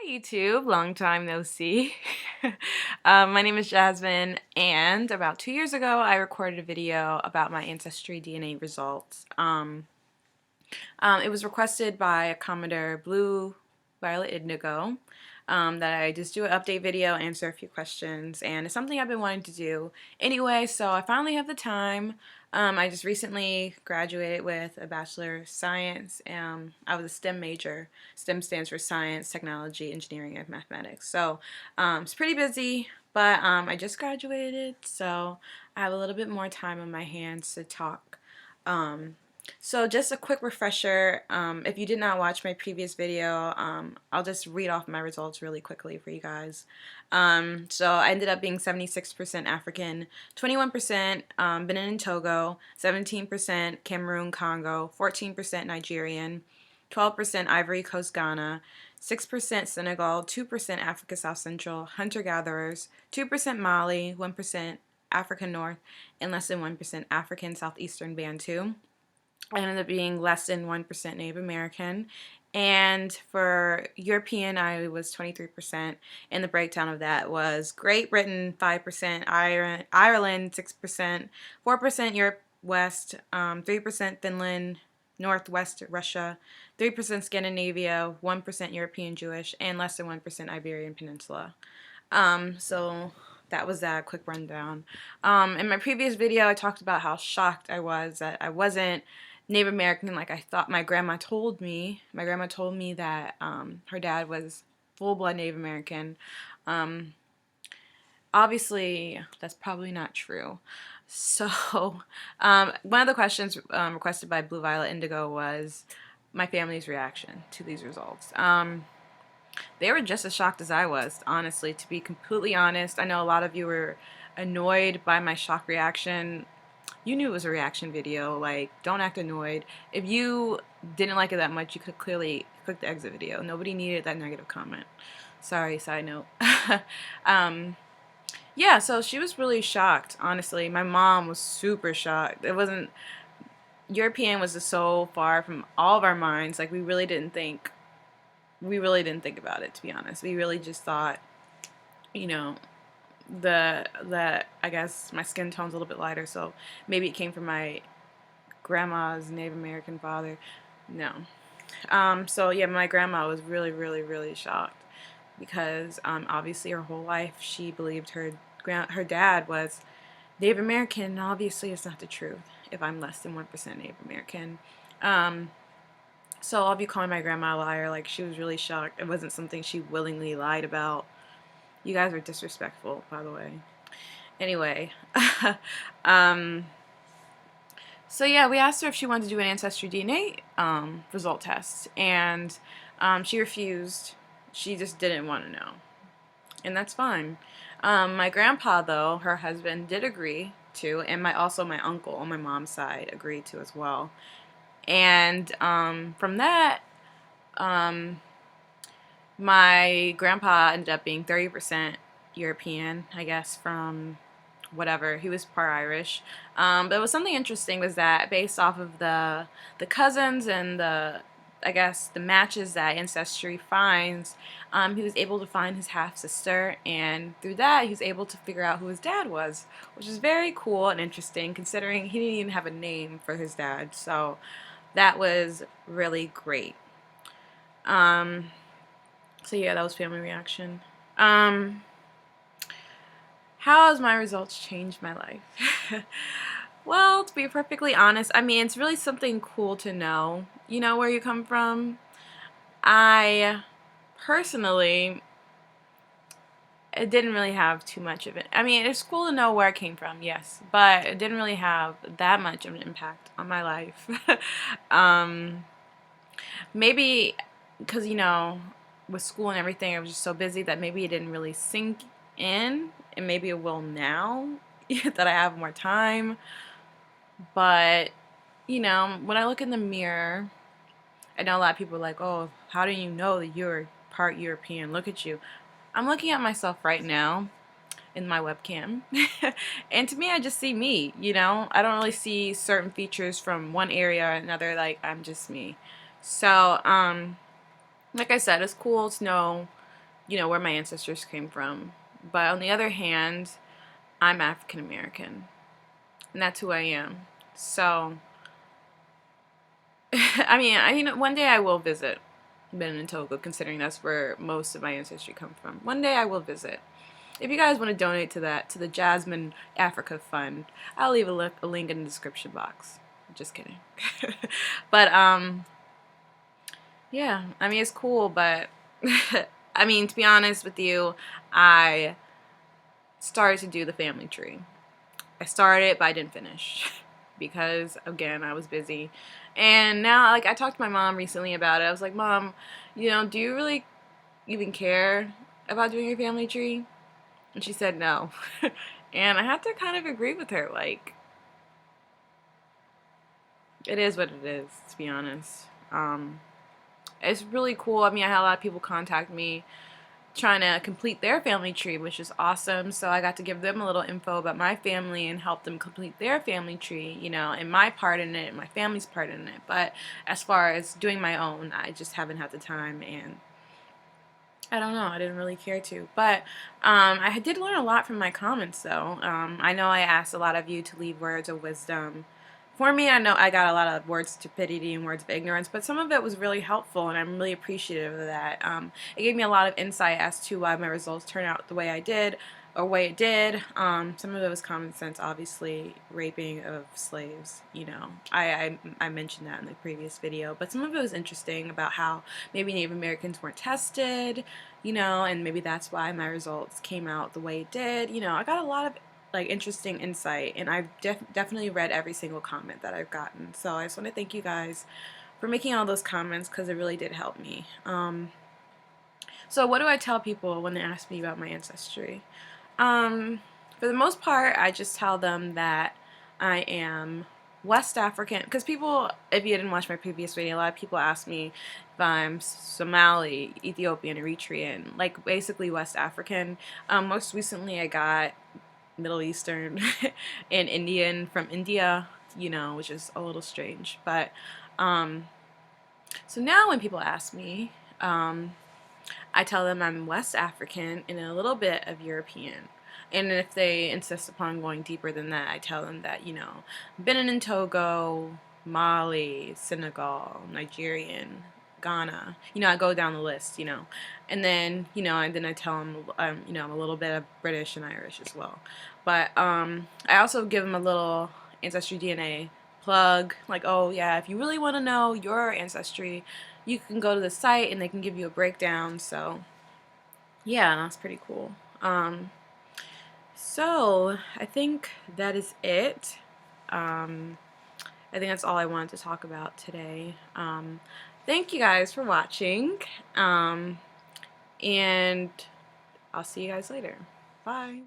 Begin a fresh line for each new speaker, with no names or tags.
YouTube, long time no see. My name is Jasmine, and about 2 years ago, I recorded a video about my Ancestry DNA results. It was requested by a commenter, Blue Violet Indigo, that I just do an update video, answer a few questions, and it's something I've been wanting to do anyway, so I finally have the time. I just recently graduated with a Bachelor of Science. I was a STEM major. STEM stands for Science, Technology, Engineering, and Mathematics. So it's pretty busy, but I just graduated, so I have a little bit more time on my hands to talk. So just a quick refresher, if you did not watch my previous video, I'll just read off my results really quickly for you guys. So I ended up being 76% African, 21% Benin and Togo, 17% Cameroon, Congo, 14% Nigerian, 12% Ivory Coast, Ghana, 6% Senegal, 2% Africa South Central, hunter-gatherers, 2% Mali, 1% Africa North, and less than 1% African Southeastern Bantu. I ended up being less than 1% Native American. And for European, I was 23%. And the breakdown of that was Great Britain, 5%, Ireland, 6%, 4% Europe West, 3% Finland, Northwest Russia, 3% Scandinavia, 1% European Jewish, and less than 1% Iberian Peninsula. So that was that quick rundown. In my previous video, I talked about how shocked I was that I wasn't Native American like I thought. My grandma told me. My grandma told me that her dad was full-blood Native American. Obviously, that's probably not true. So, one of the questions requested by Blue Violet Indigo was my family's reaction to these results. They were just as shocked as I was, honestly, to be completely honest. I know a lot of you were annoyed by my shock reaction. You knew it was a reaction video, like, don't act annoyed. If you didn't like it that much, you could clearly click the exit video. Nobody needed that negative comment. Sorry, side note. Yeah, so she was really shocked, honestly. My mom was super shocked. It wasn't, European was just so far from all of our minds. Like, we really didn't think about it, to be honest. We really just thought, you know, I guess my skin tone's a little bit lighter, so maybe it came from my grandma's Native American father. No. So yeah, my grandma was really, really, really shocked because obviously her whole life she believed her dad was Native American, and obviously it's not the truth if I'm less than 1% Native American. So I'll be calling my grandma a liar. Like, she was really shocked. It wasn't something she willingly lied about. You guys are disrespectful, by the way. Anyway, so yeah, we asked her if she wanted to do an Ancestry DNA result test, and she refused. She just didn't want to know, and that's fine. My grandpa, though, her husband, did agree to, and also my uncle on my mom's side agreed to as well. And from that, my grandpa ended up being 30% European, I guess, from whatever. He was part Irish. But was something interesting was that based off of the cousins and I guess the matches that Ancestry finds, he was able to find his half-sister, and through that he was able to figure out who his dad was, which is very cool and interesting considering he didn't even have a name for his dad. So that was really great. So yeah, that was family reaction. How has my results changed my life? Well, to be perfectly honest, I mean, it's really something cool to know, you know, where you come from. I personally, it didn't really have too much of it. I mean, it's cool to know where I came from, yes, but it didn't really have that much of an impact on my life. Maybe because, you know, with school and everything, I was just so busy that maybe it didn't really sink in, and maybe it will now that I have more time. But, you know, when I look in the mirror, I know a lot of people are like, oh, how do you know that you're part European? Look at you. I'm looking at myself right now in my webcam, and to me, I just see me, you know? I don't really see certain features from one area or another, like, I'm just me. So, like I said, it's cool to know, you know, where my ancestors came from. But on the other hand, I'm African American, and that's who I am. So, I mean, you know, one day I will visit Benin and Togo, considering that's where most of my ancestry come from. One day I will visit. If you guys want to donate to that, to the Jasmine Africa Fund, I'll leave a link in the description box. Just kidding. But, yeah, I mean, it's cool, but, I mean, to be honest with you, I started to do the family tree. I started, but I didn't finish because, again, I was busy. And now, like, I talked to my mom recently about it. I was like, Mom, you know, do you really even care about doing your family tree? And she said no. And I had to kind of agree with her. Like, it is what it is, to be honest. It's really cool. I mean, I had a lot of people contact me trying to complete their family tree, which is awesome. So I got to give them a little info about my family and help them complete their family tree, you know, and my part in it, and my family's part in it. But as far as doing my own, I just haven't had the time, and I don't know, I didn't really care to. But I did learn a lot from my comments, though. I know I asked a lot of you to leave words of wisdom. For me, I know I got a lot of words of stupidity and words of ignorance, but some of it was really helpful, and I'm really appreciative of that. It gave me a lot of insight as to why my results turned out the way I did, or way it did. Some of it was common sense, obviously, raping of slaves, you know. I mentioned that in the previous video, but some of it was interesting about how maybe Native Americans weren't tested, you know, and maybe that's why my results came out the way it did. You know, I got a lot of like interesting insight, and I've definitely read every single comment that I've gotten. So I just want to thank you guys for making all those comments, because it really did help me. So what do I tell people when they ask me about my ancestry? For the most part, I just tell them that I am West African, because people, if you didn't watch my previous video, a lot of people ask me if I'm Somali, Ethiopian, Eritrean, like basically West African. Most recently I got Middle Eastern and Indian from India, you know, which is a little strange. But so now when people ask me, I tell them I'm West African and a little bit of European. And if they insist upon going deeper than that, I tell them that, you know, Benin and Togo, Mali, Senegal, Nigerian, Ghana. You know, I go down the list, you know. And then, you know, I tell them, you know, I'm a little bit of British and Irish as well. But I also give them a little Ancestry DNA plug, like, oh yeah, if you really want to know your ancestry, you can go to the site and they can give you a breakdown. So yeah, that's pretty cool. So I think that is it. I think that's all I wanted to talk about today. Thank you guys for watching, and I'll see you guys later. Bye.